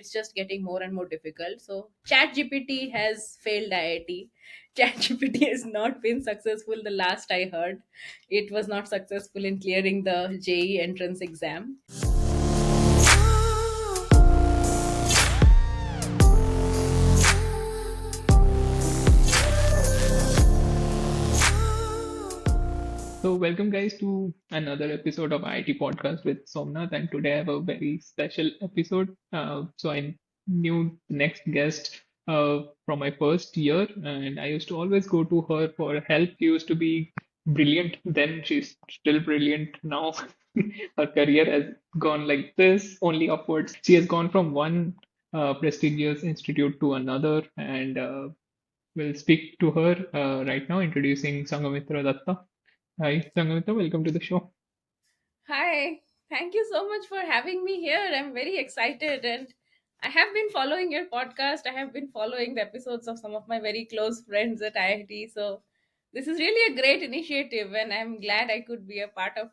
it's just getting more and more difficult. So ChatGPT has failed IIT. ChatGPT has not been successful. The last I heard, it was not successful in clearing the JE entrance exam. So, welcome guys to another episode of IT Podcast with Somnath, and today I have a very special episode. I knew the next guest from my first year, and I used to always go to her for help. She used to be brilliant then; she's still brilliant now. Her career has gone like this, only upwards. She has gone from one prestigious institute to another, and we'll speak to her right now, introducing Sangamitra Datta. Hi, Sangamita, welcome to the show. Hi, thank you so much for having me here. I'm very excited, and I have been following your podcast. I have been following the episodes of some of my very close friends at IIT. So, this is really a great initiative, and I'm glad I could be a part of.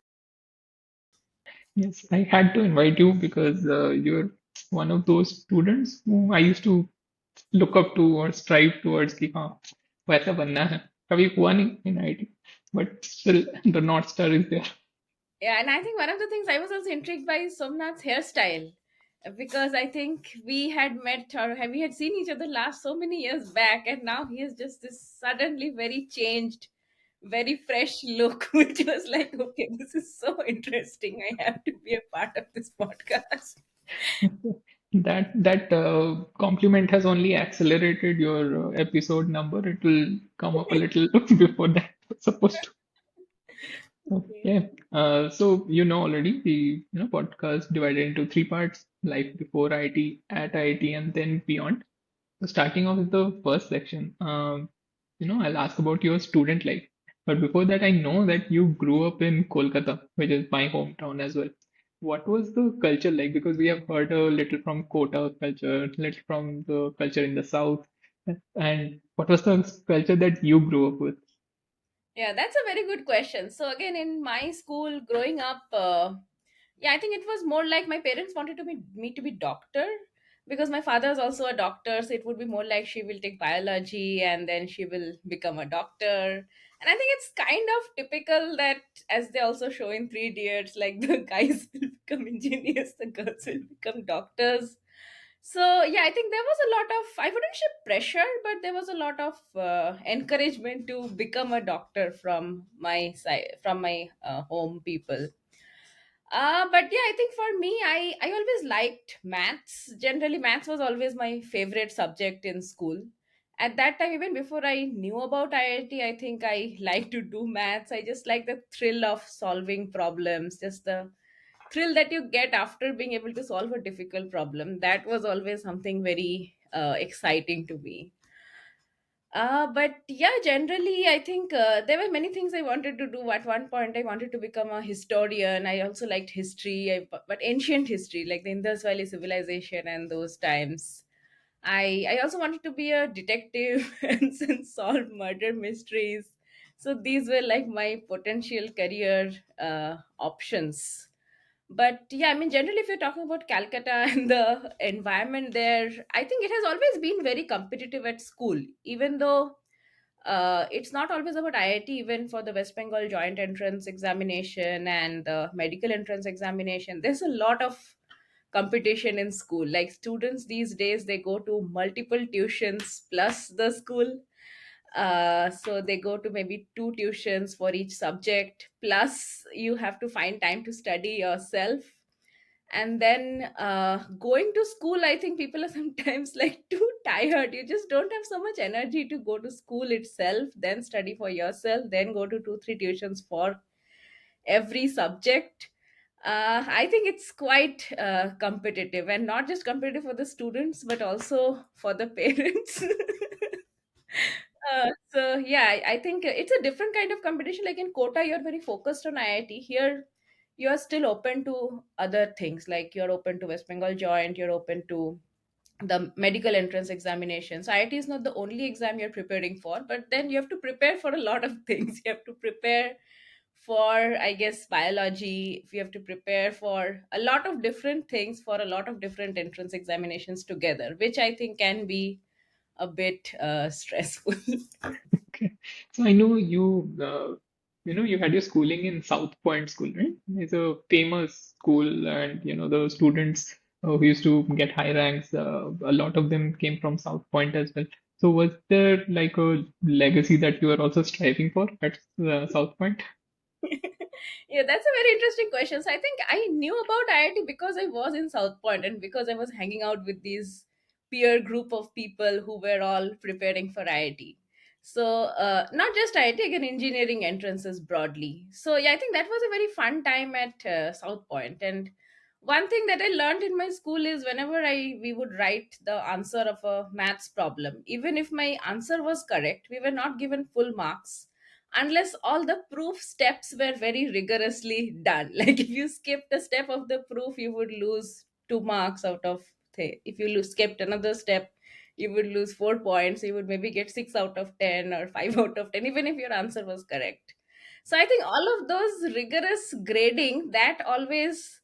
Yes, I had to invite you because you're one of those students who I used to look up to or strive towards कि हाँ वैसा बनना है कभी हुआ नहीं in IT but still the North Star is there. Yeah, and I think one of the things I was also intrigued by is Somnath's hairstyle, because I think we had met or we had seen each other last so many years back, and now he is just this suddenly very changed, very fresh look, which was like, okay, this is so interesting. I have to be a part of this podcast. That compliment has only accelerated your episode number. It will come up a little before that was supposed to. Okay. Okay. So you know already the podcast divided into three parts: life before IT, at IT, and then beyond. So starting off with the first section, I'll ask about your student life. But before that, I know that you grew up in Kolkata, which is my hometown as well. What was the culture like? Because we have heard a little from Kota culture, little from the culture in the south, and what was the culture that you grew up with? Yeah, that's a very good question. So again, in my school growing up, yeah, I think it was more like my parents wanted to be me to be doctor, because my father is also a doctor, so it would be more like she will take biology and then she will become a doctor. And I think it's kind of typical that, as they also show in Three Idiots, like the guys will become engineers, the girls will become doctors. So yeah, I think there was a lot of, I wouldn't say pressure, but there was a lot of encouragement to become a doctor from my side, from my home people. But yeah, I think for me, I always liked maths. Generally, maths was always my favorite subject in school. At that time, even before I knew about IIT, I think I liked to do maths. I just like the thrill of solving problems, just the thrill that you get after being able to solve a difficult problem. That was always something very exciting to me. But yeah, generally, I think there were many things I wanted to do. At one point, I wanted to become a historian. I also liked history, but ancient history, like the Indus Valley civilization and those times. I also wanted to be a detective and solve murder mysteries. So these were like my potential career options. But yeah, I mean, generally, if you're talking about Calcutta and the environment there, I think it has always been very competitive at school, even though it's not always about IIT. Even for the West Bengal joint entrance examination and the medical entrance examination, there's a lot of competition in school. Like students these days, they go to multiple tuitions plus the school. So they go to maybe two tuitions for each subject, plus you have to find time to study yourself. And then going to school, I think people are sometimes like too tired. You just don't have so much energy to go to school itself, then study for yourself, then go to two three tuitions for every subject. I think it's quite competitive, and not just competitive for the students but also for the parents. So yeah, I think it's a different kind of competition. Like in Kota, you're very focused on IIT. Here, you are still open to other things. Like you're open to West Bengal Joint, you're open to the medical entrance examination. So IIT is not the only exam you're preparing for, but then you have to prepare for a lot of things. You have to prepare for, I guess, biology. If you have to prepare for a lot of different things for a lot of different entrance examinations together, which I think can be a bit stressful. Okay. So I know you had your schooling in South Point School, right? It's a famous school, and the students who used to get high ranks, a lot of them came from South Point as well. So was there like a legacy that you are also striving for at South Point? Yeah, that's a very interesting question. So I think I knew about IIT because I was in South Point and because I was hanging out with these peer group of people who were all preparing for IIT. So not just IIT, again, engineering entrances broadly. So yeah, I think that was a very fun time at South Point. And one thing that I learned in my school is whenever I we would write the answer of a maths problem, even if my answer was correct, we were not given full marks unless all the proof steps were very rigorously done. Like if you skipped a step of the proof, you would lose 2 marks out of if you skipped another step, you would lose 4 points. You would maybe get 6 out of 10 or 5 out of 10, even if your answer was correct. So I think all of those rigorous grading that always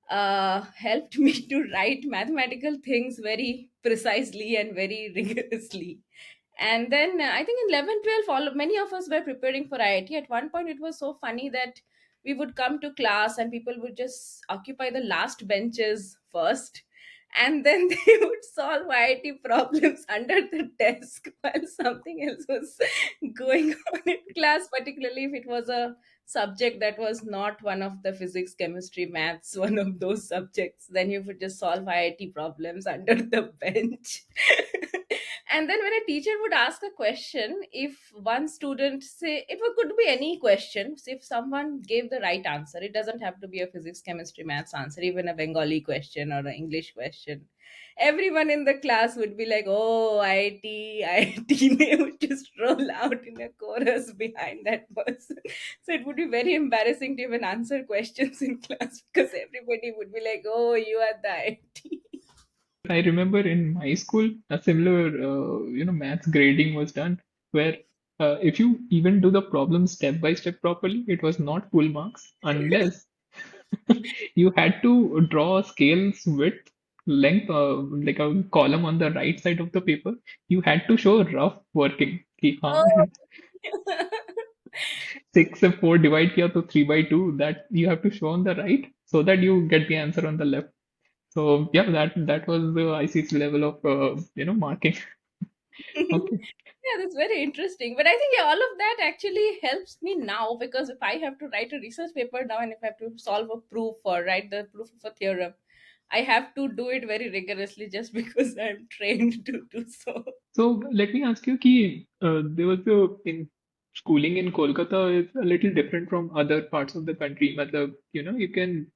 helped me to write mathematical things very precisely and very rigorously. And then I think in 11, 12, many of us were preparing for IIT. At one point, it was so funny that we would come to class and people would just occupy the last benches first. And then they would solve IIT problems under the desk while something else was going on in class, particularly if it was a subject that was not one of the physics, chemistry, maths, one of those subjects. Then you would just solve IIT problems under the bench. And then when a teacher would ask a question, if one student say could be any question, so if someone gave the right answer, it doesn't have to be a physics, chemistry, maths answer, even a Bengali question or an English question, everyone in the class would be like, "Oh, IT, IT." They would just roll out in a chorus behind that person. So it would be very embarrassing to even answer questions in class because everybody would be like, "Oh, you are the IT." I remember in my school, a similar, maths grading was done where if you even do the problem step by step properly, it was not full marks unless you had to draw a scale's width, length, like a column on the right side of the paper. You had to show rough working. कि Oh. हाँ 6 से 4 divide किया तो 3/2 that you have to show on the right so that you get the answer on the left. So yeah, that was the IC's level of marking. Okay. Yeah, that's very interesting. But I think, yeah, all of that actually helps me now because if I have to write a research paper now and if I have to solve a proof or write the proof of a theorem, I have to do it very rigorously just because I'm trained to do so. So let me ask you, ki, there was a in schooling in Kolkata is a little different from other parts of the country. Matlab, you can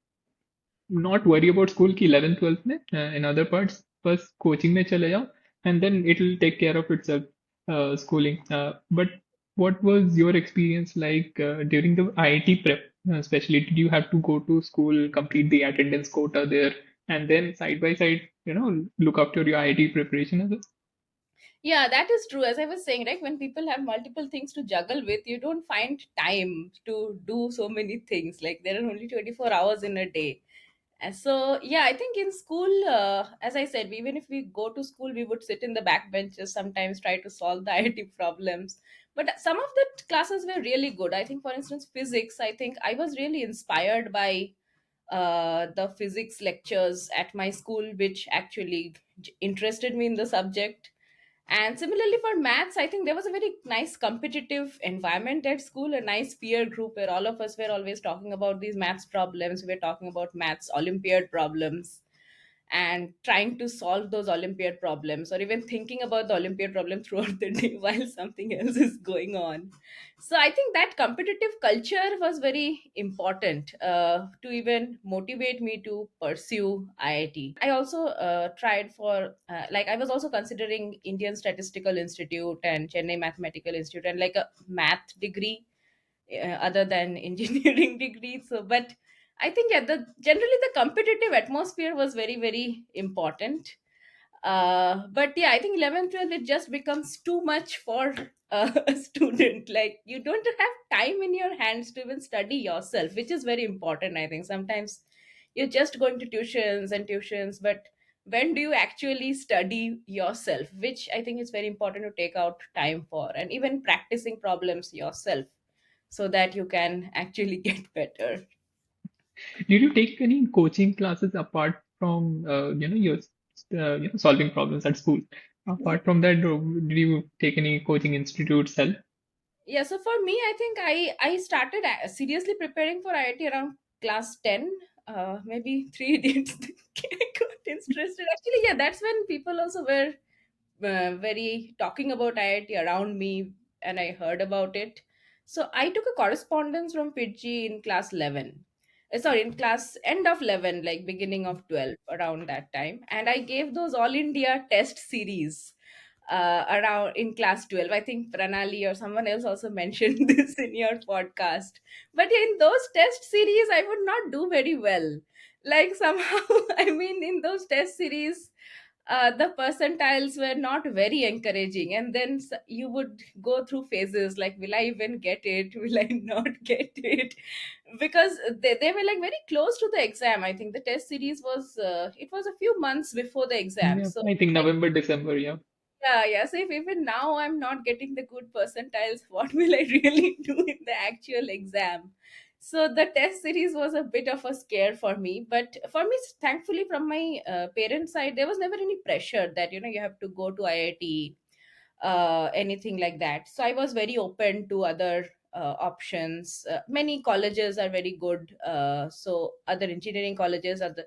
not worry about school की 11th 12th में in other parts बस coaching में चले जाओ and then it will take care of itself schooling but what was your experience like during the IIT prep especially did you have to go to school complete the attendance quota there and then side by side look after your IIT preparation as well? Yeah, that is true. As I was saying, right, when people have multiple things to juggle with, you don't find time to do so many things. Like there are only 24 hours in a day. And so, yeah, I think in school, as I said, even if we go to school, we would sit in the back benches, sometimes try to solve the IIT problems. But some of the classes were really good. I think, for instance, physics, I think I was really inspired by the physics lectures at my school, which actually interested me in the subject. And similarly for maths, I think there was a very nice competitive environment at school, a nice peer group where all of us were always talking about these maths problems. We were talking about maths Olympiad problems and trying to solve those Olympiad problems, or even thinking about the Olympiad problem throughout the day while something else is going on. So I think that competitive culture was very important to even motivate me to pursue IIT. I also tried for, like, I was also considering Indian Statistical Institute and Chennai Mathematical Institute and like a math degree other than engineering degree. So, but I think, yeah, the generally the competitive atmosphere was very, very important. But yeah, I think 11th 12th it just becomes too much for a student. Like, you don't have time in your hands to even study yourself, which is very important. I think sometimes you're just going to tuitions and tuitions, but when do you actually study yourself, which I think is very important to take out time for, and even practicing problems yourself so that you can actually get better. Did you take any coaching classes apart from your solving problems at school? Apart from that, did you take any coaching institutes help? Yeah, so for me, I think I started seriously preparing for IIT around class 10. Maybe 3 idiots I got interested. Actually, yeah, that's when people also were very talking about IIT around me, and I heard about it. So I took a correspondence from Fiji in class 11. Sorry, in class end of 11, like beginning of 12, around that time. And I gave those All India test series around in class 12. I think Pranali or someone else also mentioned this in your podcast. But in those test series, I would not do very well. Like, somehow, I mean, in those test series, the percentiles were not very encouraging, and then you would go through phases like, will I even get it, will I not get it, because they were like very close to the exam. I think the test series was it was a few months before the exam. Yeah, So I think like, November, December. Yeah. yeah, yeah. So if even now I'm not getting the good percentiles, what will I really do in the actual exam? So the test series was a bit of a scare for me. But for me, thankfully, from my parents' side, there was never any pressure that, you have to go to IIT, anything like that. So I was very open to other options. Many colleges are very good. So other engineering colleges are the,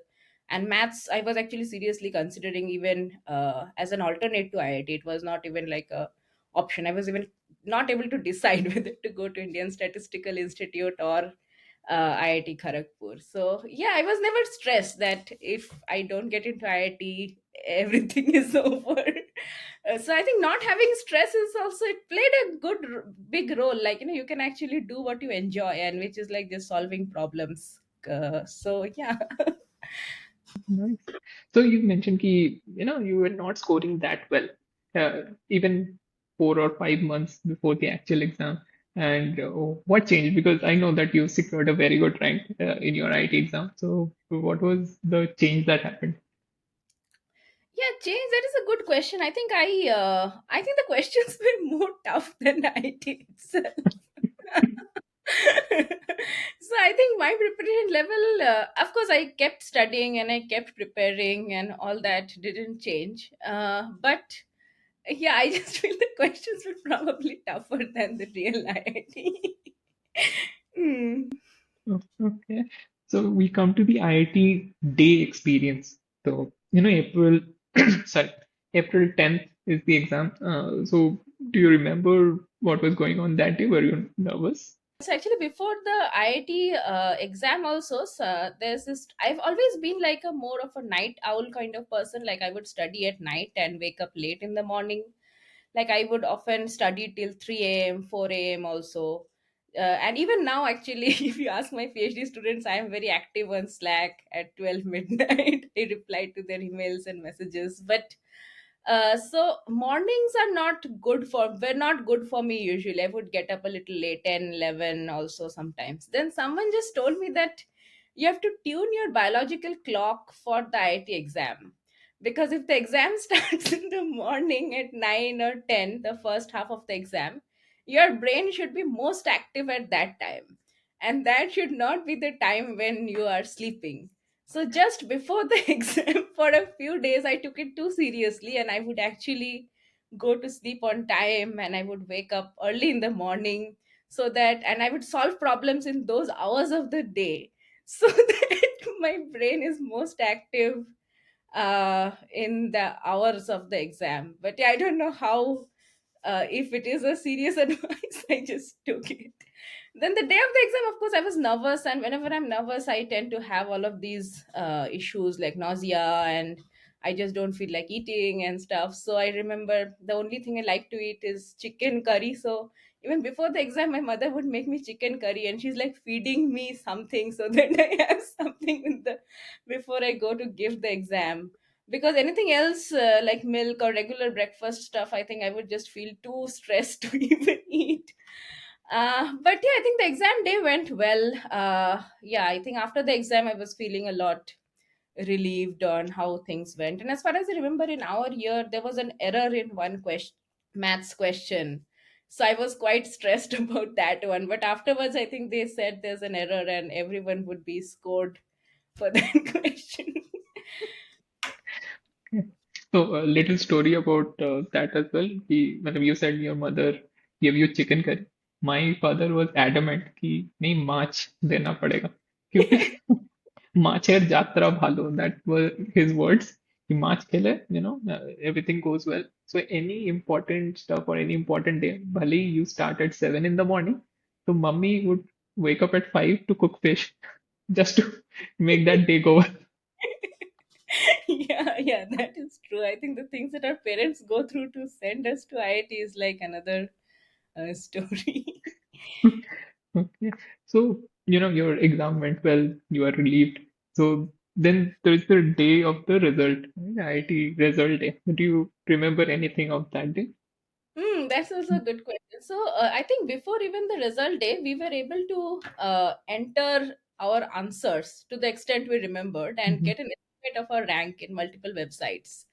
and maths, I was actually seriously considering even as an alternate to IIT. It was not even like a option. I was even not able to decide whether to go to Indian Statistical Institute or IIT Kharagpur. So yeah, I was never stressed that if I don't get into IIT, everything is over. So I think not having stress is also, it played a big role. Like, you can actually do what you enjoy, and which is like just solving problems. So yeah. Nice. So you mentioned ki, you were not scoring that well, even 4 or 5 months before the actual exam. And what changed? Because I know that you secured a very good rank in your IT exam. So what was the change that happened? Yeah, James, that is a good question. I think the questions were more tough than IT itself. So I think my preparation level, of course, I kept studying and I kept preparing, and all that didn't change. But yeah, I just feel the questions were probably tougher than the real IIT. Hmm. Oh, okay. So we come to the IIT day experience. So, April, sorry, April 10th is the exam. So do you remember what was going on that day? Were you nervous? So actually, before the IIT exam, also, there's this. I've always been like a more of a night owl kind of person. Like, I would study at night and wake up late in the morning. Like, I would often study till 3 a.m., 4 a.m. also. And even now, actually, if you ask my PhD students, I am very active on Slack at 12 midnight. I reply to their emails and messages. But so mornings are not good for were not good for me usually. I would get up a little late, 10, 11 also sometimes. Then someone just told me that you have to tune your biological clock for the IIT exam. Because if the exam starts in the morning at 9 or 10, the first half of the exam, your brain should be most active at that time. And that should not be the time when you are sleeping. So just before the exam, for a few days, I took it too seriously, and I would actually go to sleep on time, and I would wake up early in the morning, so that, and I would solve problems in those hours of the day, so that my brain is most active in the hours of the exam. But yeah, I don't know how, if it is a serious advice, I just took it. Then the day of the exam, of course, I was nervous, and whenever I'm nervous, I tend to have all of these issues like nausea, and I just don't feel like eating and stuff. So I remember the only thing I like to eat is chicken curry. So even before the exam, my mother would make me chicken curry, and she's like feeding me something so that I have something in the before I go to give the exam. because anything else like milk or regular breakfast stuff, I think I would just feel too stressed to even eat. But yeah, I think the exam day went well. Yeah, I think after the exam I was feeling a lot relieved on how things went. And as far as I remember, in our year there was an error in one question, maths question. So I was quite stressed about that one. But afterwards, I think they said there's an error and everyone would be scored for that question. Yeah. So a little story about that as well. When you said your mother gave you chicken curry, my father was adamant कि नहीं माछ देना पड़ेगा क्योंकि माछेर जात्रा भालो. That were his words. कि माछ खेले, everything goes well. So any important stuff or any important day, भले ही you start at 7 in the morning, so mummy would wake up at 5 to cook fish just to make that day go well. Yeah, yeah, that is true. I think the things that our parents go through to send us to IIT is like another story. Okay. So, your exam went well, you are relieved. So then there's the day of the result, right? IIT result day. Do you remember anything of that day? That's also a good question. So, I think before even the result day, we were able to enter our answers to the extent we remembered and Mhm. get an estimate of our rank in multiple websites.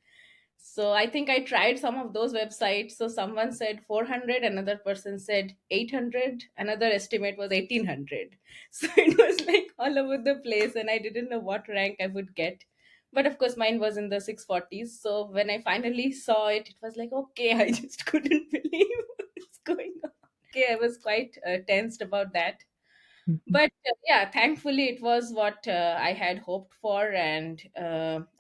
So, I think I tried some of those websites. So, someone said 400, another person said 800, another estimate was 1800. So, it was like all over the place, and I didn't know what rank I would get. But of course, mine was in the 640s. So when I finally saw it, it was like, okay, I just couldn't believe what's going on. Okay, I was quite tensed about that. Mhm. But yeah, thankfully, it was what I had hoped for, and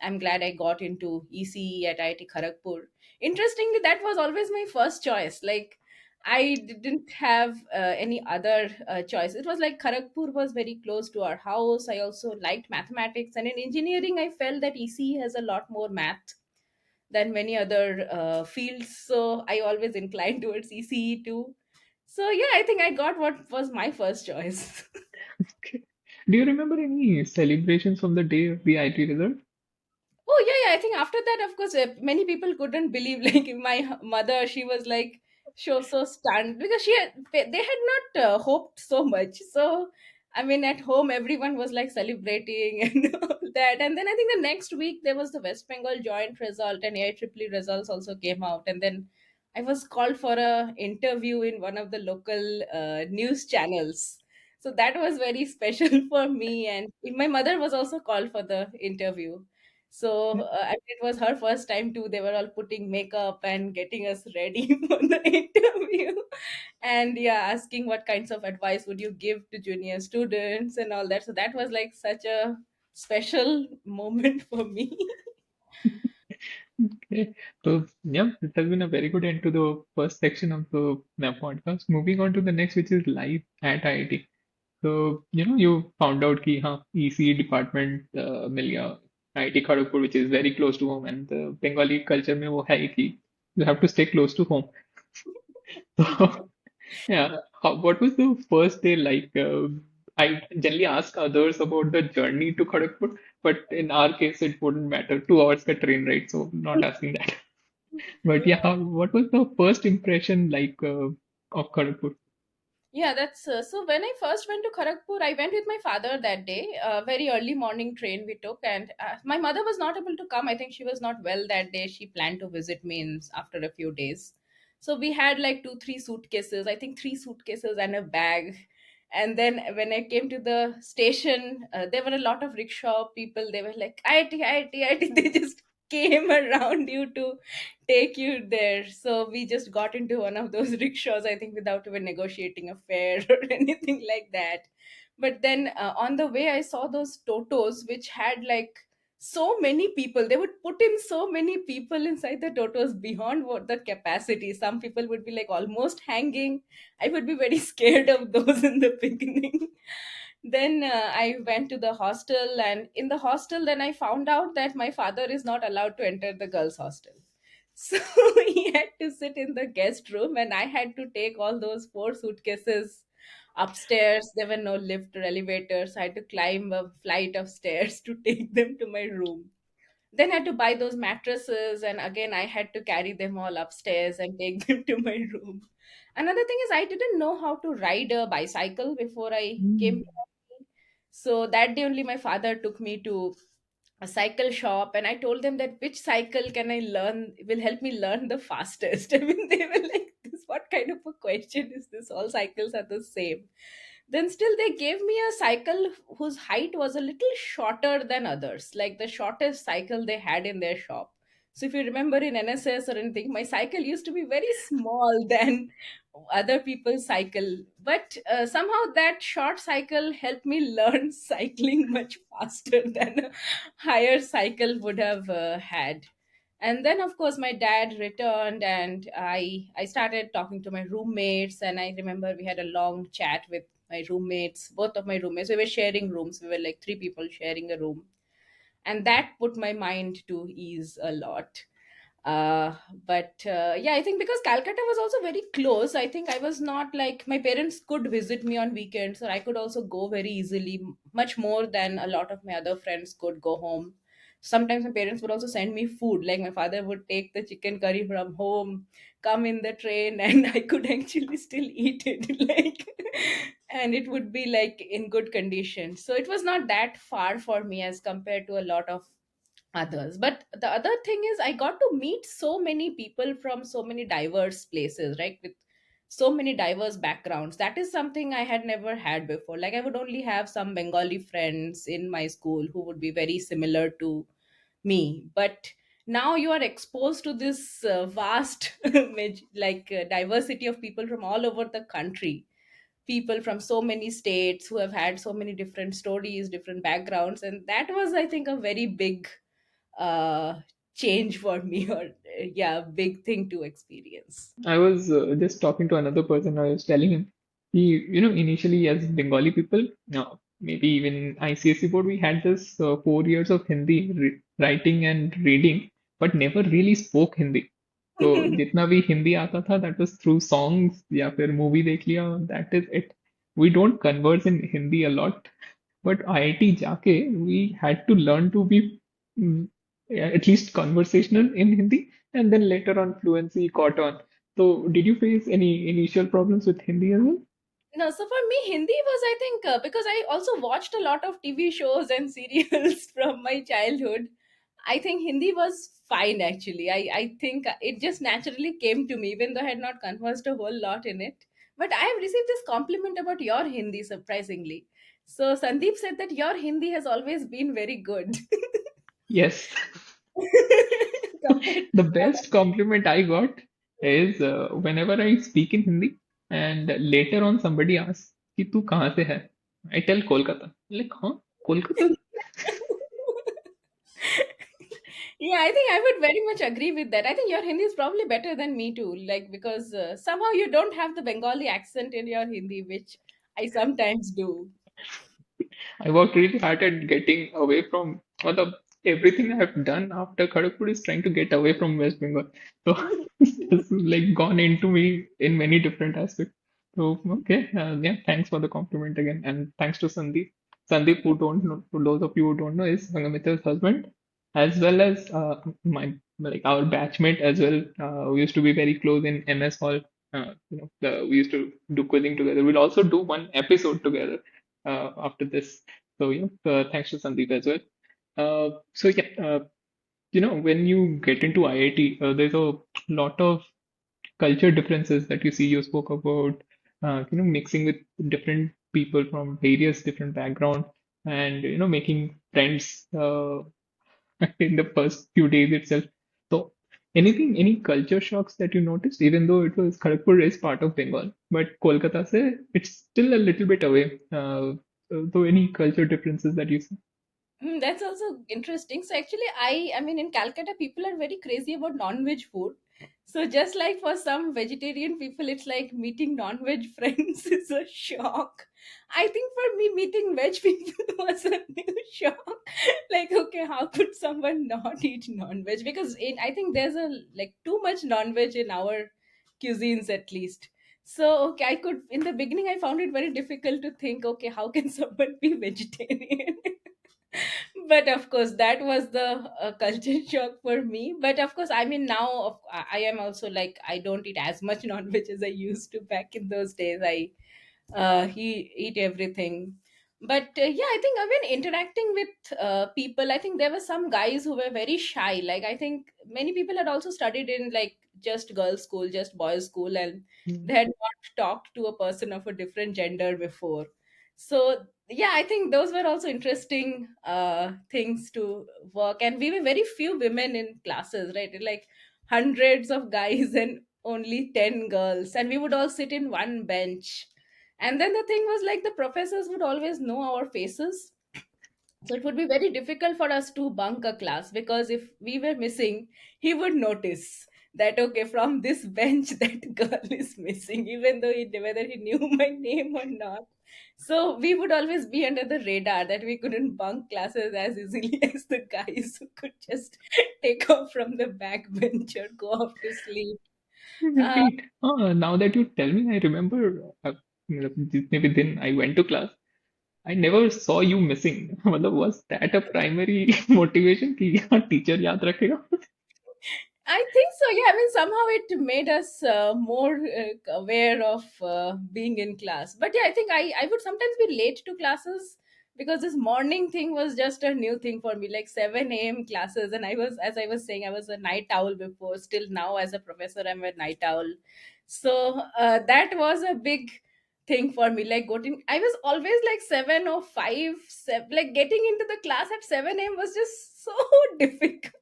I'm glad I got into ECE at IIT Kharagpur. Interestingly, that was always my first choice. Like, I didn't have any other choice. It was like Kharagpur was very close to our house. I also liked mathematics, and in engineering, I felt that ECE has a lot more math than many other fields. So I always inclined towards ECE too. So yeah, I think I got what was my first choice. Okay. Do you remember any celebrations on the day of the IT result? Oh yeah, yeah. I think after that, of course, many people couldn't believe. Like my mother, she was like, she was so stunned because they had not hoped so much. So I mean, at home, everyone was like celebrating and all that. And then I think the next week there was the West Bengal joint result and AIEEE results also came out. And then I was called for a interview in one of the local news channels. So that was very special for me. And my mother was also called for the interview. So and it was her first time too. They were all putting makeup and getting us ready for the interview, and yeah, asking what kinds of advice would you give to junior students and all that. So that was like such a special moment for me. Okay. So, yeah, it has been a very good end to the first section of the podcast. Moving on to the next, which is life at IIT. So, you found out कि हाँ EC department मिल गया IIT Kharagpur, which is very close to home, and the Bengali culture में वो है ही कि you have to stay close to home. So, yeah, what was the first day like? I generally ask others about the journey to Kharagpur, but in our case, it wouldn't matter. 2 hours ka train ride, so not asking that. But yeah, what was the first impression like of Kharagpur? Yeah, that's so. When I first went to Kharagpur, I went with my father that day. Very early morning train we took, and my mother was not able to come. I think she was not well that day. She planned to visit me after a few days. So we had like two, three suitcases. I think three suitcases and a bag. And then when I came to the station, there were a lot of rickshaw people. They were like, "IT, IT, IT." They just came around you to take you there. So we just got into one of those rickshaws, I think, without even negotiating a fare or anything like that. But then on the way, I saw those Totos, which had like so many people. They would put in so many people inside the Totos beyond what the capacity. Some people would be like almost hanging. I would be very scared of those in the beginning. Then I went to the hostel, and in the hostel, then I found out that my father is not allowed to enter the girls' hostel. So he had to sit in the guest room, and I had to take all those four suitcases upstairs. There were no lift or elevators. I had to climb a flight of stairs to take them to my room. Then I had to buy those mattresses, and again I had to carry them all upstairs and take them to my room. Another thing is, I didn't know how to ride a bicycle before I came Mm. here. So that day only my father took me to a cycle shop, and I told them that which cycle can I learn will help me learn the fastest. I mean, they were like, this what kind of a question is this? All cycles are the same. Then still they gave me a cycle whose height was a little shorter than others, like the shortest cycle they had in their shop. So if you remember in NSS or anything, my cycle used to be very small than other people's cycle, but somehow that short cycle helped me learn cycling much faster than a higher cycle would have had. And then of course my dad returned, and I started talking to my roommates, and I remember we had a long chat with my roommates. Both of my roommates, we were sharing rooms, we were like three people sharing a room, and that put my mind to ease a lot. But yeah, I think because Calcutta was also very close, I think I was not like, my parents could visit me on weekends, or I could also go very easily, much more than a lot of my other friends could go home. Sometimes my parents would also send me food, like my father would take the chicken curry from home, come in the train, and I could actually still eat it like, and it would be like in good condition. So it was not that far for me as compared to a lot of others. But the other thing is, I got to meet so many people from so many diverse places, right, with so many diverse backgrounds. That is something I had never had before. Like, I would only have some Bengali friends in my school who would be very similar to me, but now you are exposed to this vast diversity of people from all over the country, people from so many states who have had so many different stories, different backgrounds, and that was, I think, a very big uh change for me, or yeah, big thing to experience. I was just talking to another person. I was telling him, initially as Bengali people, maybe even in ICSE board, we had this 4 years of Hindi writing and reading, but never really spoke Hindi. तो जितना भी हिंदी आता था that was through songs या फिर movie देख लिया, that is it. We don't converse in Hindi a lot, but IIT जाके we had to learn to be mm, yeah, at least conversational in Hindi, and then later on fluency caught on. So did you face any initial problems with Hindi as well? No, so for me, Hindi was, I think, because I also watched a lot of TV shows and serials from my childhood. I think Hindi was fine actually. I think it just naturally came to me, even though I had not conversed a whole lot in it. But I have received this compliment about your Hindi, surprisingly. So Sandeep said that your Hindi has always been very good. Yes. Compared The to best compliment I got is whenever I speak in Hindi and later on somebody asks कि तू कहाँ से है? I tell Kolkata. Like, huh? Kolkata? Yeah, I think I would very much agree with that. I think your Hindi is probably better than me too, like, because somehow you don't have the Bengali accent in your Hindi, which I sometimes do. I worked really hard at getting away from all the everything I've done after Kharagpur is trying to get away from West Bengal. So it's like gone into me in many different aspects. So okay, yeah, thanks for the compliment again, and thanks to Sandeep. Sandeep, who don't know, for those of you who don't know, is Sangamita's husband, as well as my like our batchmate as well. We used to be very close in MS Hall. We used to do quizzing together. We'll also do one episode together after this. So yeah, thanks to Sandeep as well. So yeah, when you get into IIT, there's a lot of culture differences that you see. You spoke about, mixing with different people from various different backgrounds, and making friends in the first few days itself. So any culture shocks that you noticed, even though it was Kharagpur is part of Bengal, but Kolkata se it's still a little bit away. So any culture differences that you see? That's also interesting. So actually, I mean, in Calcutta, people are very crazy about non-veg food. So just like for some vegetarian people, it's like meeting non-veg friends is a shock. I think for me, meeting veg people was a new shock. Like, okay, how could someone not eat non-veg? Because I think there's a like too much non-veg in our cuisines at least. So okay, I could in the beginning I found it very difficult to think, okay, how can someone be vegetarian? But of course that was the culture shock for me. But of course, I mean, now I am also like, I don't eat as much non-veg as I used to back in those days. I he eat everything. But yeah, I think I've been interacting with people. I think there were some guys who were very shy. Like, I think many people had also studied in like just girls school, just boys school, and Mm. they had not talked to a person of a different gender before. So yeah, I think those were also interesting things to work. And we were very few women in classes, right? Like hundreds of guys and only 10 girls, and we would all sit in one bench. And then the thing was like, the professors would always know our faces, so it would be very difficult for us to bunk a class, because if we were missing, he would notice that okay, from this bench that girl is missing, even though whether he knew my name or not. So we would always be under the radar, that we couldn't bunk classes as easily as the guys who could just take off from the back bench or go off to sleep. Uh, Wait, now that you tell me, I remember maybe then I went to class. I never saw you missing. मतलब was that a primary motivation कि हाँ teacher याद रखेगा? I think so. Yeah, I mean, somehow it made us more aware of being in class. But yeah, I think I would sometimes be late to classes, because this morning thing was just a new thing for me, like 7 a.m. classes. And I was, as I was saying, I was a night owl before. Still now, as a professor, I'm a night owl. So that was a big thing for me. Like, getting, I was always like 7 or 5, like getting into the class at 7 a.m. was just so difficult.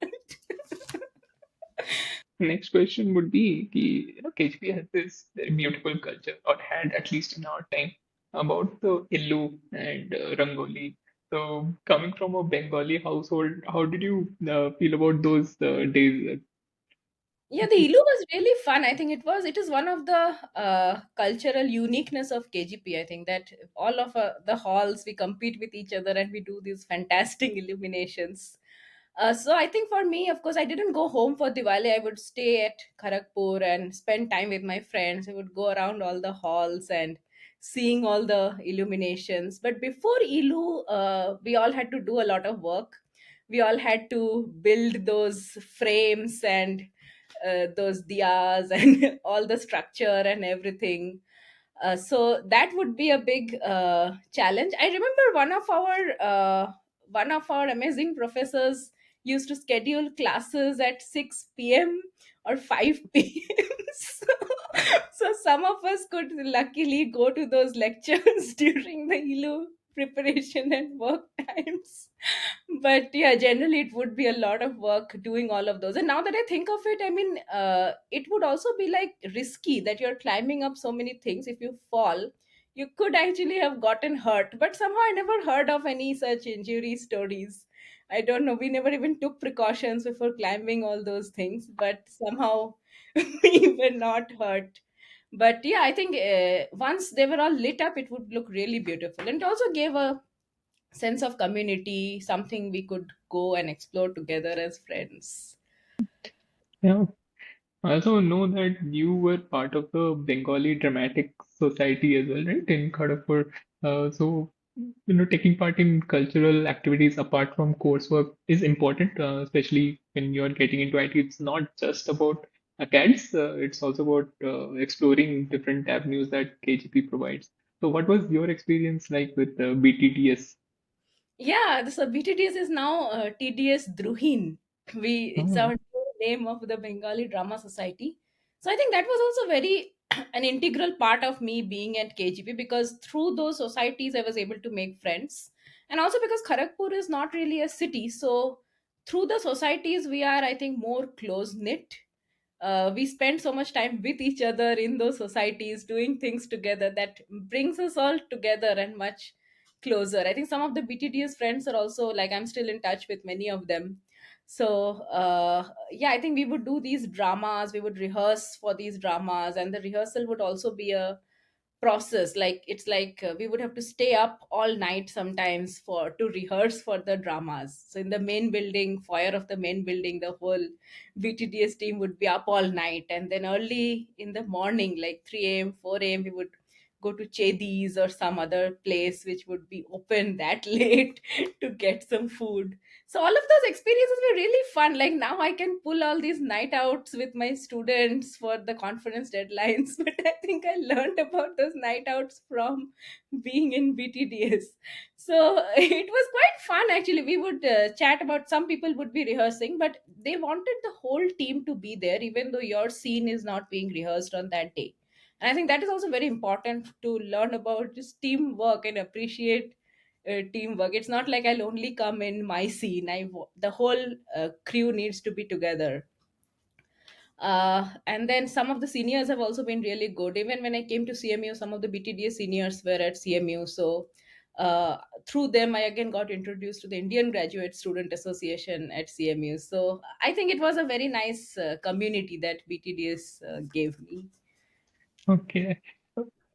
Next question would be कि KGP has this very beautiful culture, or had at least in our time, about the Illu and Rangoli. So coming from a Bengali household, how did you feel about those days? Yeah, the Ilu was really fun. I think it is one of the cultural uniqueness of KGP. I think that all of the halls, we compete with each other and we do these fantastic illuminations. So I think for me, of course, I didn't go home for Diwali. I would stay at Kharagpur and spend time with my friends. We would go around all the halls and seeing all the illuminations. But before Ilu, we all had to do a lot of work. We all had to build those frames and those diyas and all the structure and everything. So that would be a big challenge. I remember one of our amazing professors used to schedule classes at 6 p.m. or 5 p.m. So some of us could luckily go to those lectures during the ILU preparation and work times. But yeah, generally it would be a lot of work doing all of those. And now that I think of it, I mean, it would also be like risky that you're climbing up so many things. If you fall, you could actually have gotten hurt. But somehow I never heard of any such injury stories. I don't know, we never even took precautions before climbing all those things, but somehow we were not hurt. But yeah, I think once they were all lit up, it would look really beautiful, and it also gave a sense of community, something we could go and explore together as friends. Yeah. I also know that you were part of the Bengali Dramatic Society as well, right, in Kharagpur. So, taking part in cultural activities apart from coursework is important, especially when you're getting into IT. It's not just about acads, it's also about exploring different avenues that KGP provides. So, what was your experience like with BTTS? Yeah, so BTTS is now TDS Druhin. It's our Oh, new name of the Bengali Drama Society. So I think that was also very an integral part of me being at KGP, because through those societies I was able to make friends, and also because Kharagpur is not really a city, so through the societies we are, I think, more close knit. We spend so much time with each other in those societies doing things together, that brings us all together and much closer. I think some of the BTTS friends are also like, I'm still in touch with many of them. So yeah, I think we would do these dramas, we would rehearse for these dramas, and the rehearsal would also be a process. Like, it's like we would have to stay up all night sometimes for to rehearse for the dramas. So in the main building, foyer of the main building, the whole BTTS team would be up all night, and then early in the morning, like 3 a.m., 4 a.m., we would go to Chedi's or some other place which would be open that late to get some food. So all of those experiences were really fun. Like now I can pull all these night outs with my students for the conference deadlines, but I think I learned about those night outs from being in BTDS. So it was quite fun actually. We would chat about, some people would be rehearsing, but they wanted the whole team to be there, even though your scene is not being rehearsed on that day. And I think that is also very important to learn about just teamwork and appreciate teamwork. It's not like I'll only come in my scene. The whole crew needs to be together. And then some of the seniors have also been really good. Even when I came to CMU, some of the BTDA seniors were at CMU. So through them, I again got introduced to the Indian Graduate Student Association at CMU. So I think it was a very nice community that BTDS gave me. Okay.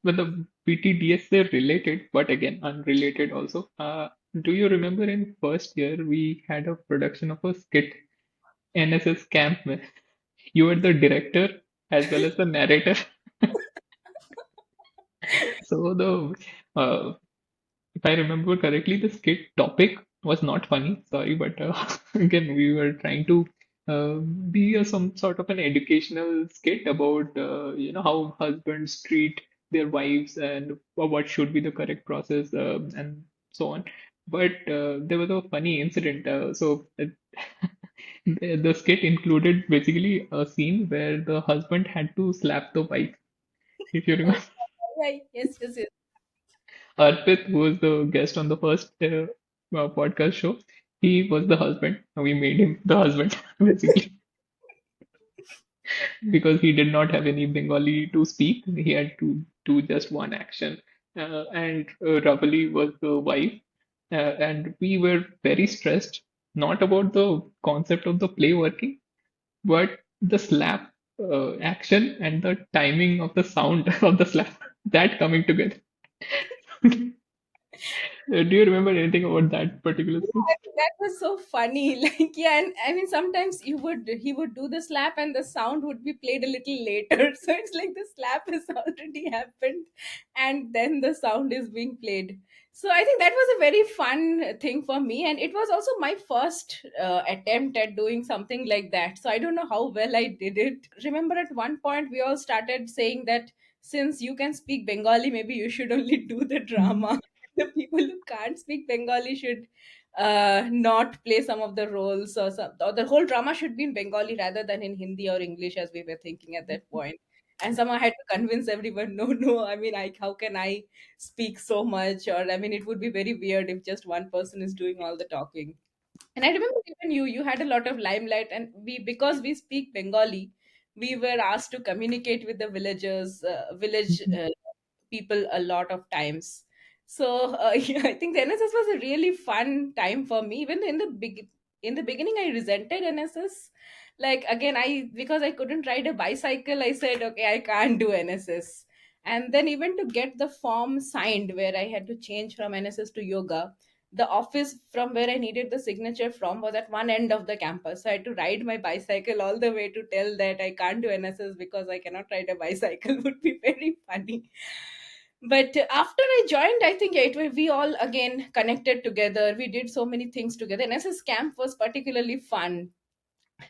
Well, the BTDS, they're related, but again, unrelated also. Do you remember in first year we had a production of a skit, NSS Camp Myth? You were the director as well as the narrator. So if I remember correctly, the skit topic was not funny. Sorry, but again, we were trying to be some sort of an educational skit about how husbands treat their wives and what should be the correct process and so on. But there was a funny incident. The skit included basically a scene where the husband had to slap the wife. If you remember. Right. Yes, yes, yes. Arpit, who was the guest on the first podcast show, he was the husband. We made him the husband, basically, because he did not have any Bengali to speak. He had to do just one action. And Ravali was the wife. And we were very stressed, not about the concept of the play working, but the slap action and the timing of the sound of the slap, that coming together. Do you remember anything about that particular scene? That was so funny. Like, yeah, and I mean, sometimes he would do the slap and the sound would be played a little later. So it's like the slap has already happened and then the sound is being played. So I think that was a very fun thing for me. And it was also my first attempt at doing something like that. So I don't know how well I did it. Remember at one point we all started saying that since you can speak Bengali, maybe you should only do the drama. The people who can't speak Bengali should not play some of the roles, or the whole drama should be in Bengali rather than in Hindi or English, as we were thinking at that point. And somehow I had to convince everyone, no, no, I mean, how can I speak so much? Or, I mean, it would be very weird if just one person is doing all the talking. And I remember even you had a lot of limelight, and because we speak Bengali, we were asked to communicate with the village Mhm. people a lot of times. So yeah, I think the NSS was a really fun time for me. Even in the beginning, I resented NSS. Like again, I because I couldn't ride a bicycle, I said, okay, I can't do NSS. And then even to get the form signed, where I had to change from NSS to yoga, the office from where I needed the signature from was at one end of the campus. So I had to ride my bicycle all the way to tell that I can't do NSS because I cannot ride a bicycle would be very funny. But after I joined, I think we all again connected together. We did so many things together. NSS camp was particularly fun.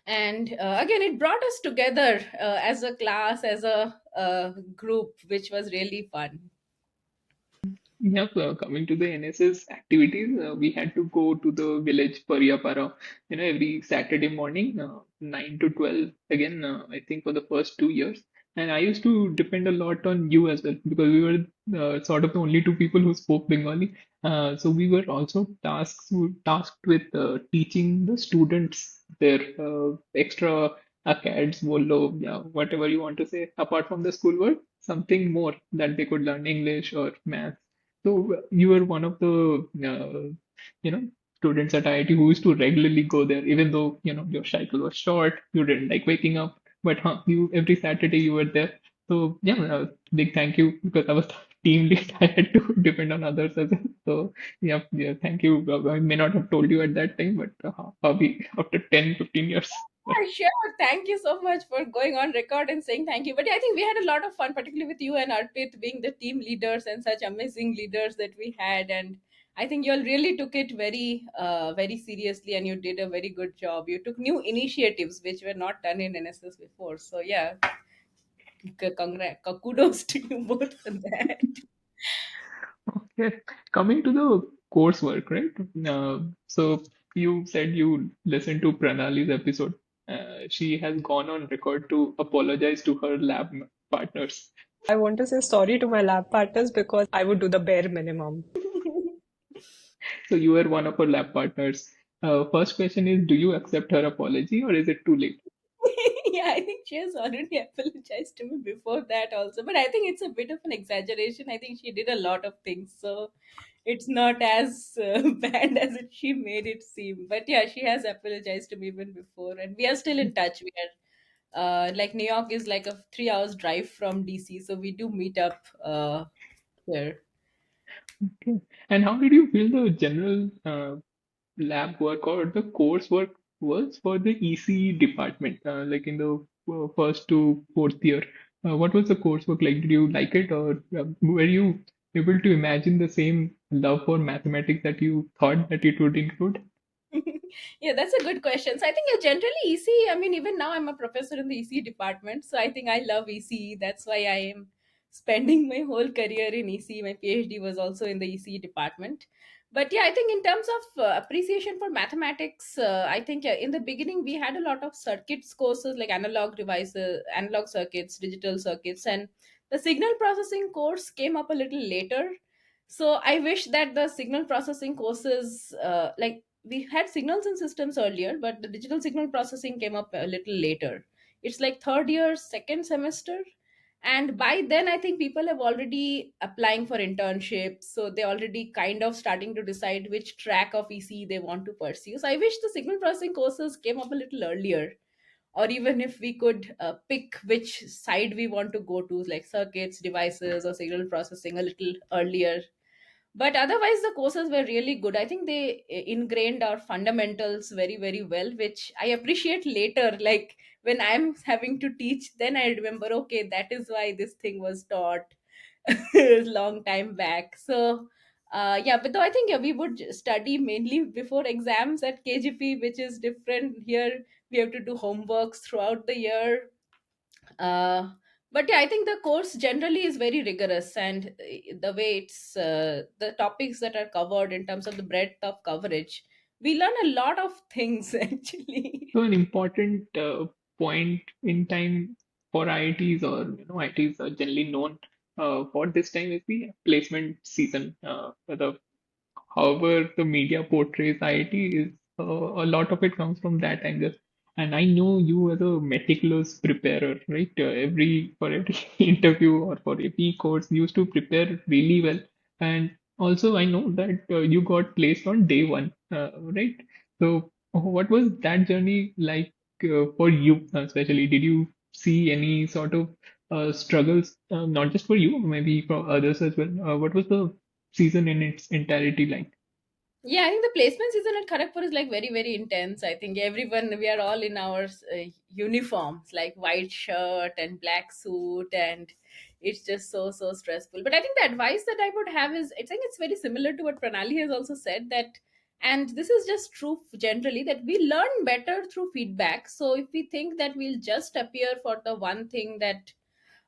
And again, it brought us together as a class, as a group, which was really fun. Yeah, so coming to the NSS activities, we had to go to the village Paryapara, every Saturday morning, 9 to 12, again, I think for the first 2 years. And I used to depend a lot on you as well because we were sort of the only two people who spoke Bengali. So we were also tasked with teaching the students their extra acads, Volo, yeah, whatever you want to say, apart from the schoolwork, something more that they could learn English or math. So you were one of the you know students at IIT who used to regularly go there, even though your cycle was short, you didn't like waking up, but you every Saturday you were there. So yeah, big thank you because I was team lead. I had to depend on others as well. So yeah, yeah, thank you. I may not have told you at that time, but after 10, 15 years. Yeah, sure. Thank you so much for going on record and saying thank you. But yeah, I think we had a lot of fun, particularly with you and Arpit being the team leaders and such amazing leaders that we had. And I think you all really took it very, very seriously, and you did a very good job. You took new initiatives which were not done in NSS before. So yeah, kudos to you both for that. Okay. Coming to the coursework, right? So you said you listened to Pranali's episode. She has gone on record to apologize to her partners. I want to say sorry to my lab partners because I would do the bare minimum. So you were one of her lab partners. First question is, do you accept her apology or is it too late? Yeah, I think she has already apologized to me before that also, but I think it's a bit of an exaggeration. I think she did a lot of things, so it's not as bad as she made it seem. But yeah, she has apologized to me even before, and we are still in touch. We are like New York is like a 3 hours drive from DC, so we do meet up here. Okay. And how did you feel the general lab work or the coursework was for the ECE department, like in the first to fourth year? What was the coursework like? Did you like it, or were you able to imagine the same love for mathematics that you thought that it would include? Yeah, that's a good question. So I think yeah, generally ECE, I mean, even now I'm a professor in the ECE department. So I think I love ECE. That's why I am spending my whole career in ECE. My PhD was also in the ECE department. But yeah, I think in terms of appreciation for mathematics, I think in the beginning we had a lot of circuits courses like analog devices, analog circuits, digital circuits, and the signal processing course came up a little later. So I wish that the signal processing courses, like we had signals and systems earlier, but the digital signal processing came up a little later. It's like third year, second semester. And by then, I think people have already applying for internships. So they already kind of starting to decide which track of EC they want to pursue. So I wish the signal processing courses came up a little earlier. Or even if we could pick which side we want to go to, like circuits, devices, or signal processing a little earlier, but otherwise the courses were really good. I think they ingrained our fundamentals very very well, which I appreciate later, like when I'm having to teach, then I remember, okay, that is why this thing was taught long time back. So yeah, but though I think yeah, we would study mainly before exams at KGP, which is different here. We have to do homeworks throughout the year. uh, but yeah, I think the course generally is very rigorous, and the way it's the topics that are covered in terms of the breadth of coverage, we learn a lot of things actually. So an important point in time for IITs, or IITs are generally known for this time, is the placement season. However, the media portrays IIT is a lot of it comes from that angle. And I know you as a meticulous preparer, right? Every for every interview or for every course, you used to prepare really well. And also, I know that you got placed on day one, right? So, what was that journey like for you, especially? Did you see any sort of struggles, not just for you, maybe for others as well? What was the season in its entirety like? Yeah, I think the placement season at Kharagpur is like very, very intense. I think everyone, we are all in our uniforms, like white shirt and black suit, and it's just so, so stressful. But I think the advice that I would have is, I think it's very similar to what Pranali has also said that, and this is just true generally, that we learn better through feedback. So if we think that we'll just appear for the one thing that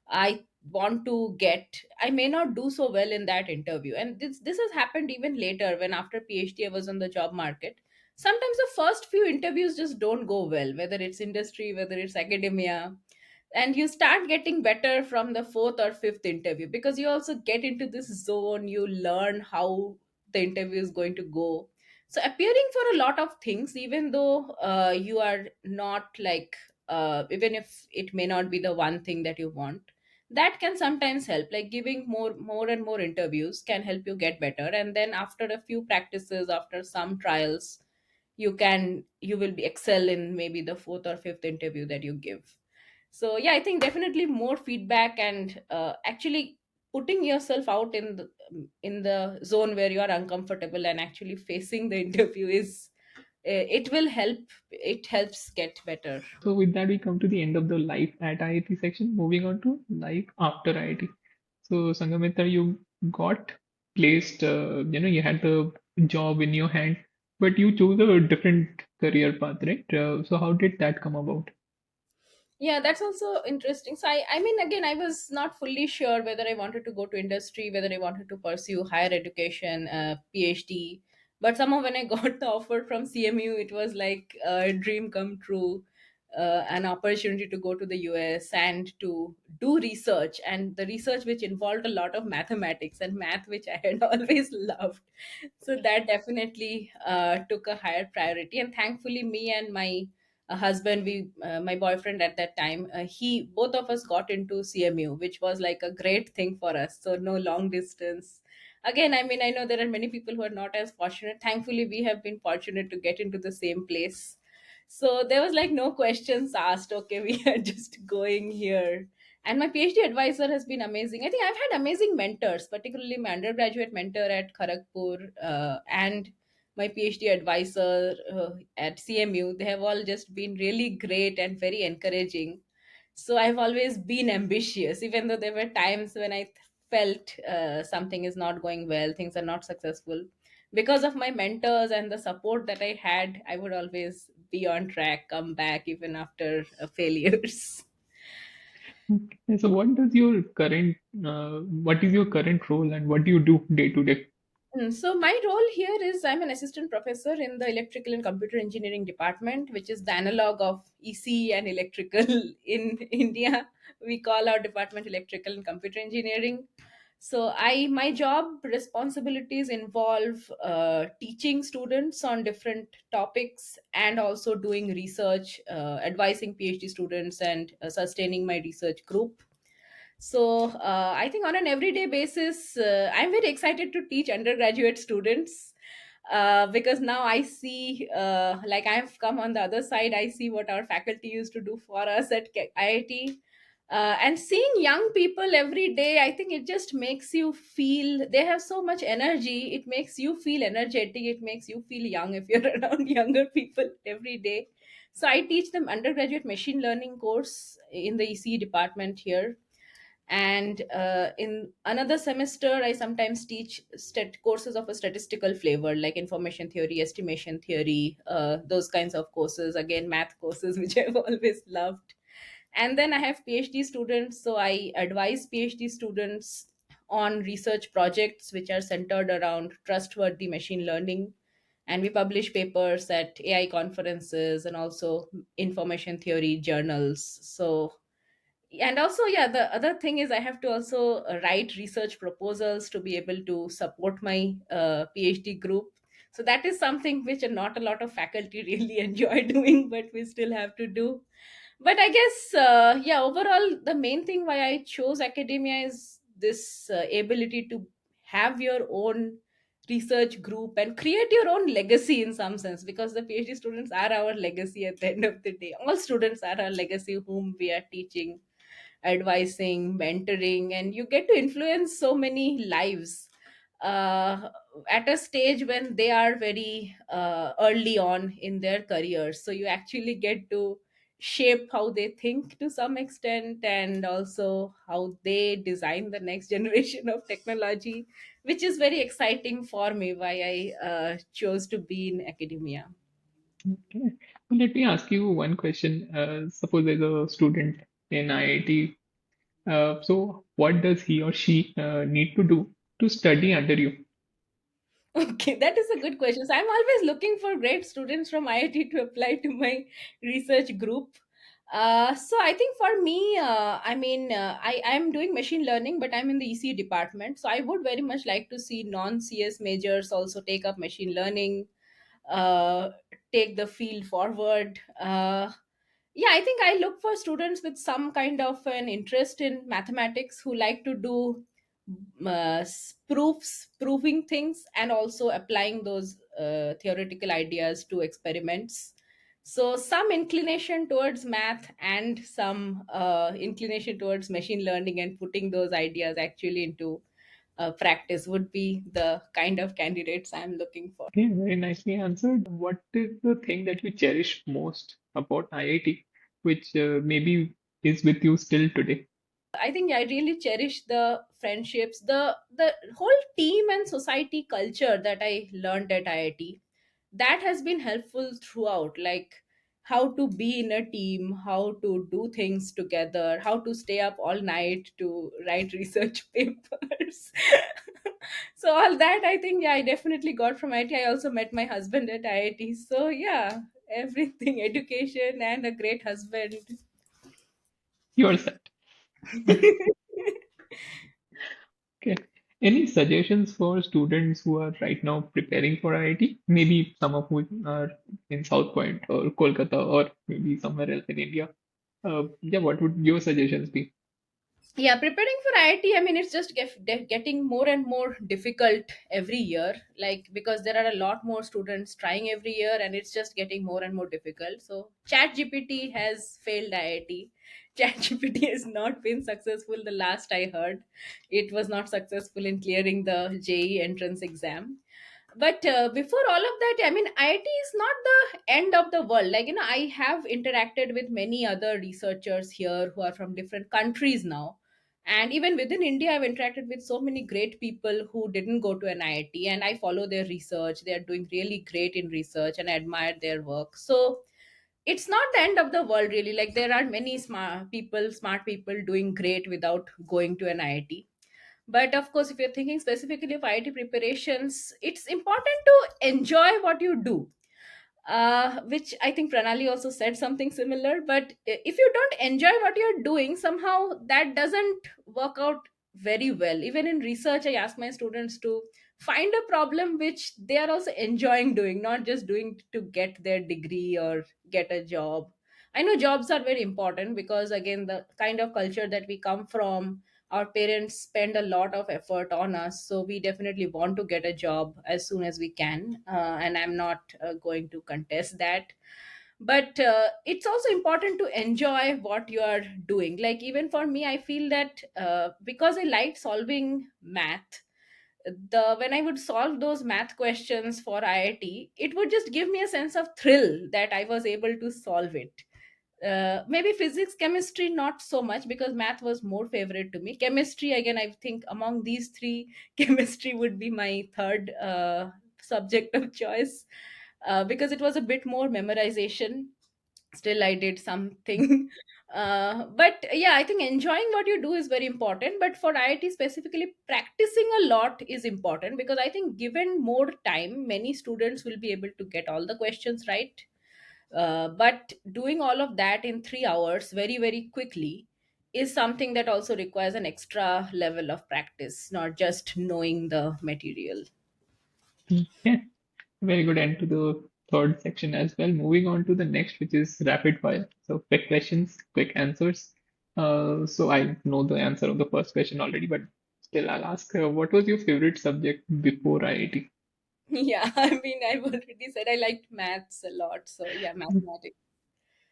I want to get, I may not do so well in that interview. And this has happened even later when after PhD I was on the job market. Sometimes the first few interviews just don't go well, whether it's industry, whether it's academia, and you start getting better from the fourth or fifth interview because you also get into this zone. You learn how the interview is going to go. So appearing for a lot of things, even though you are not like even if it may not be the one thing that you want, that can sometimes help, like giving more and more interviews can help you get better, and then after a few practices, after some trials, you will be excel in maybe the fourth or fifth interview that you give. So yeah, I think definitely more feedback and actually putting yourself out in the zone where you are uncomfortable and actually facing the interview is it helps get better. So with that, we come to the end of the life at IIT section. Moving on to life after IIT. So Sangamitra, you got placed. You had the job in your hand, but you chose a different career path, right? So how did that come about? Yeah, that's also interesting. So I mean, again, I was not fully sure whether I wanted to go to industry, whether I wanted to pursue higher education, PhD. But somehow when I got the offer from CMU, it was like a dream come true, an opportunity to go to the US and to do research, and the research which involved a lot of mathematics and math, which I had always loved. So that definitely took a higher priority. And thankfully, me and my husband, we my boyfriend at that time, he both of us got into CMU, which was like a great thing for us. So no long distance. Again, I mean, I know there are many people who are not as fortunate. Thankfully, we have been fortunate to get into the same place. So there was like no questions asked. Okay, we are just going here. And my PhD advisor has been amazing. I think I've had amazing mentors, particularly my undergraduate mentor at Kharagpur, and my PhD advisor at CMU. They have all just been really great and very encouraging. So I've always been ambitious, even though there were times when I felt something is not going well, things are not successful. Because of my mentors and the support that I had, I would always be on track, come back even after failures. Okay, so what is your current role and what do you do day to day? So my role here is I'm an assistant professor in the electrical and computer engineering department, which is the analog of EC and electrical in India. We call our department electrical and computer engineering. So I my job responsibilities involve teaching students on different topics and also doing research, advising PhD students, and sustaining my research group. So I think on an everyday basis, I'm very excited to teach undergraduate students, because now I see, like I've come on the other side, I see what our faculty used to do for us at IIT. And seeing young people every day, I think it just makes you feel they have so much energy. It makes you feel energetic. It makes you feel young if you're around younger people every day. So I teach them undergraduate machine learning course in the EC department here, and in another semester I sometimes teach courses of a statistical flavor, like information theory, estimation theory, those kinds of courses, again math courses which I've always loved. And then I have PhD students, so I advise PhD students on research projects which are centered around trustworthy machine learning, and we publish papers at AI conferences and also information theory journals. So, and also, yeah, the other thing is I have to also write research proposals to be able to support my PhD group. So that is something which not a lot of faculty really enjoy doing, but we still have to do. But I guess, yeah, overall the main thing why I chose academia is this ability to have your own research group and create your own legacy in some sense, because the PhD students are our legacy at the end of the day. All students are our legacy whom we are teaching, advising, mentoring, and you get to influence so many lives uh, at a stage when they are very early on in their careers. So you actually get to shape how they think to some extent, and also how they design the next generation of technology, which is very exciting for me, why I chose to be in academia. Okay. So let me ask you one question. Suppose there's a student in IIT. So what does he or she need to do to study under you? Okay, that is a good question. So I'm always looking for great students from IIT to apply to my research group. So I think for me, I mean, I'm doing machine learning, but I'm in the EC department. So I would very much like to see non-CS majors also take up machine learning, uh, take the field forward. Yeah, I think I look for students with some kind of an interest in mathematics, who like to do proofs, proving things, and also applying those theoretical ideas to experiments. So some inclination towards math and some inclination towards machine learning and putting those ideas actually into practice would be the kind of candidates I'm looking for. Okay, very nicely answered. What is the thing that you cherish most about IIT, which maybe is with you still today? I think I really cherish the friendships, the whole team and society culture that I learned at IIT. That has been helpful throughout, like how to be in a team, how to do things together, how to stay up all night to write research papers. So all that, I think, yeah, I definitely got from IIT. I also met my husband at IIT. So yeah, everything, education and a great husband. You're set. Okay. Any suggestions for students who are right now preparing for IIT? Maybe some of who are in South Point or Kolkata or maybe somewhere else in India. Yeah, what would your suggestions be? Yeah, preparing for IIT, I mean, it's just getting more and more difficult every year, like because there are a lot more students trying every year, and it's just getting more and more difficult. So chat gpt has failed IIT. Chat gpt has not been successful. The last I heard, it was not successful in clearing the JE entrance exam. But before all of that, I mean, IIT is not the end of the world. Like, I have interacted with many other researchers here who are from different countries now. And even within India, I've interacted with so many great people who didn't go to an IIT, and I follow their research. They are doing really great in research, and I admire their work. So it's not the end of the world, really. Like, there are many smart people doing great without going to an IIT. But of course, if you're thinking specifically of IIT preparations, it's important to enjoy what you do, which I think Pranali also said something similar. But if you don't enjoy what you're doing, somehow that doesn't work out very well. Even in research, I ask my students to find a problem which they are also enjoying doing, not just doing to get their degree or get a job. I know jobs are very important because, again, the kind of culture that we come from, our parents spend a lot of effort on us, so we definitely want to get a job as soon as we can, and I'm not going to contest that. But it's also important to enjoy what you are doing. Like, even for me, I feel that because I like solving math, the when I would solve those math questions for IIT, it would just give me a sense of thrill that I was able to solve it. Maybe physics, chemistry, not so much, because math was more favorite to me. Chemistry, again, I think among these three, chemistry would be my third subject of choice, because it was a bit more memorization. Still, I did something. But yeah, I think enjoying what you do is very important. But for IIT specifically, practicing a lot is important, because I think given more time, many students will be able to get all the questions right. But doing all of that in 3 hours very, very quickly is something that also requires an extra level of practice, not just knowing the material. Yeah, very good end to the third section as well. Moving on to the next, which is rapid fire. So quick questions, quick answers. So I know the answer of the first question already, but still I'll ask, what was your favorite subject before IIT? Yeah, I mean, I've already said I liked maths a lot. So, yeah, mathematics.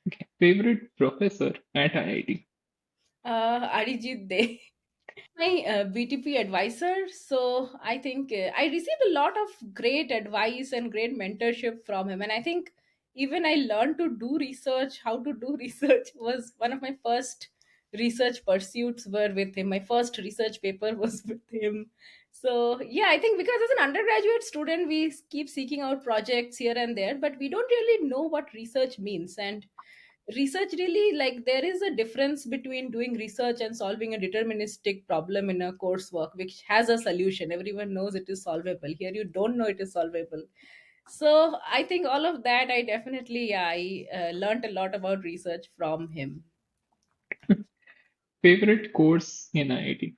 Okay. Favorite professor at IIT? Arijit Dey. My BTP advisor. So I think I received a lot of great advice and great mentorship from him. And I think even I learned to do research, how to do research was one of my first research pursuits were with him. My first research paper was with him. So yeah, I think because as an undergraduate student, we keep seeking out projects here and there, but we don't really know what research means. And research, really, like, there is a difference between doing research and solving a deterministic problem in a coursework which has a solution. Everyone knows it is solvable. Here you don't know it is solvable. So I think all of that, I definitely, yeah, I learned a lot about research from him. Favorite course in IIT?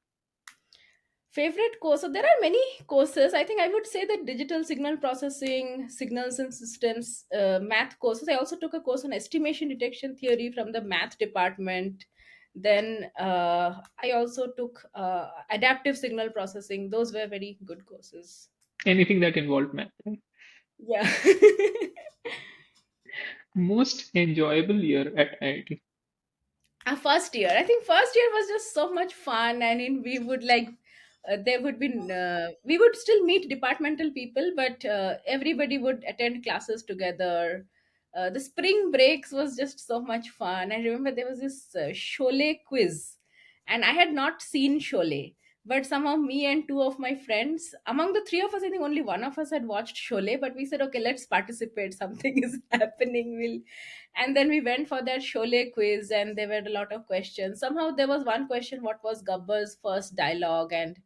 Favorite course. So there are many courses. I think I would say that digital signal processing, signals and systems, math courses. I also took a course on estimation detection theory from the math department. Then I also took adaptive signal processing. Those were very good courses. Anything that involved math, right? Yeah. Most enjoyable year at IIT? Our first year, I think first year was just so much fun. I mean, we would like there would be we would still meet departmental people, but everybody would attend classes together. The spring breaks was just so much fun. I remember there was this Sholay quiz, and I had not seen Sholay, but somehow me and two of my friends, among the three of us, I think only one of us had watched Sholay, but we said, okay, let's participate. Something is happening. We'll And then we went for that Sholay quiz, and there were a lot of questions. Somehow there was one question, what was Gabbar's first dialogue? And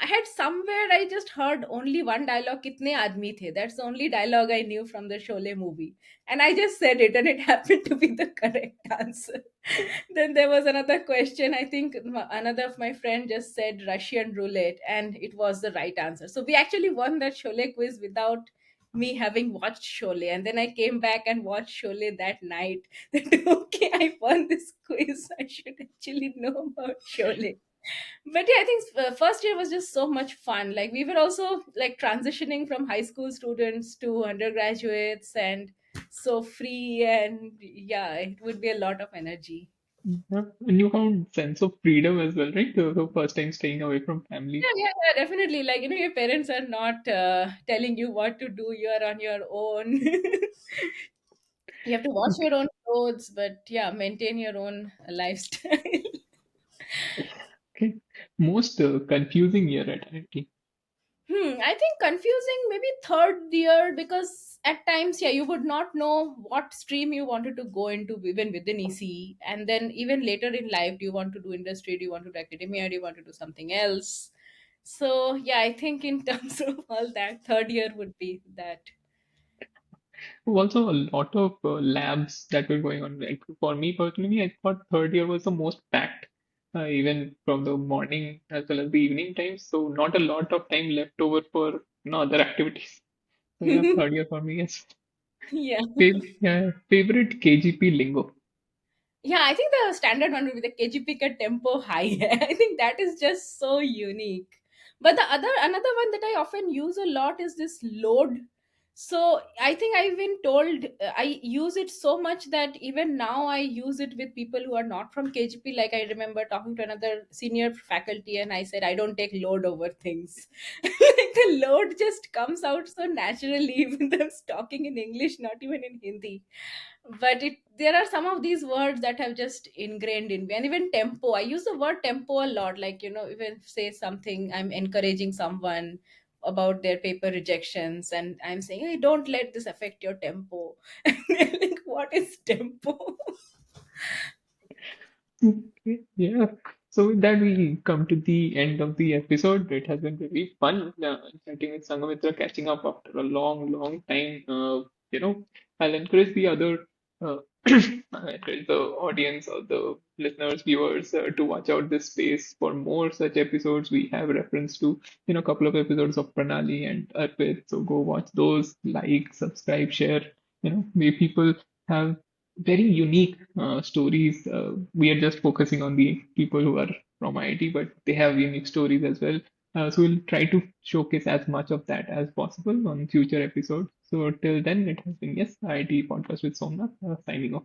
I had somewhere I just heard only one dialogue, Kitne aadmi the. That's the only dialogue I knew from the Sholay movie. And I just said it, and it happened to be the correct answer. Then there was another question. I think another of my friend just said Russian roulette, and it was the right answer. So we actually won that Sholay quiz without me having watched Sholay. And then I came back and watched Sholay that night. That okay, I won this quiz. I should actually know about Sholay. But yeah, I think first year was just so much fun. Like we were also like transitioning from high school students to undergraduates, and so free, and yeah, it would be a lot of energy. Yeah. And you found sense of freedom as well, right? The first time staying away from family. Yeah, definitely. Like, your parents are not telling you what to do, you are on your own. You have to wash Okay. your own clothes, but yeah, maintain your own lifestyle. Okay. Most confusing year at IIT. I think confusing maybe third year, because at times, yeah, you would not know what stream you wanted to go into even within ECE. And then even later in life, do you want to do industry? Do you want to do academia? Do you want to do something else? So yeah, I think in terms of all that, third year would be that. Also, a lot of labs that were going on. Like for me personally, I thought third year was the most packed, even from the morning as well as the evening times. So not a lot of time left over for other activities. So yeah, third year for me is Yeah. favorite KGP lingo. Yeah, I think the standard one would be the KGP ka tempo high. I think that is just so unique. But another one that I often use a lot is this load. So I think I've been told I use it so much that even now I use it with people who are not from KGP. Like I remember talking to another senior faculty, and I said I don't take load over things. Like the load just comes out so naturally, even though I'm talking in English, not even in Hindi. But there are some of these words that have just ingrained in me. And even tempo, I use the word tempo a lot. Like, even say something, I'm encouraging someone about their paper rejections, and I'm saying, hey, don't let this affect your tempo. And they're like, what is tempo? Okay, yeah. So with that, we come to the end of the episode. It has been very fun chatting with Sanghamitra, catching up after a long, long time. I'll encourage the other, I'll encourage the audience or the listeners, viewers, to watch out this space for more such episodes. We have reference to, a couple of episodes of Pranali and Arpit. So go watch those, like, subscribe, share. We people have very unique stories. We are just focusing on the people who are from IIT, but they have unique stories as well. So we'll try to showcase as much of that as possible on future episodes. So till then, it has been yes, IIT podcast with Somnath signing off.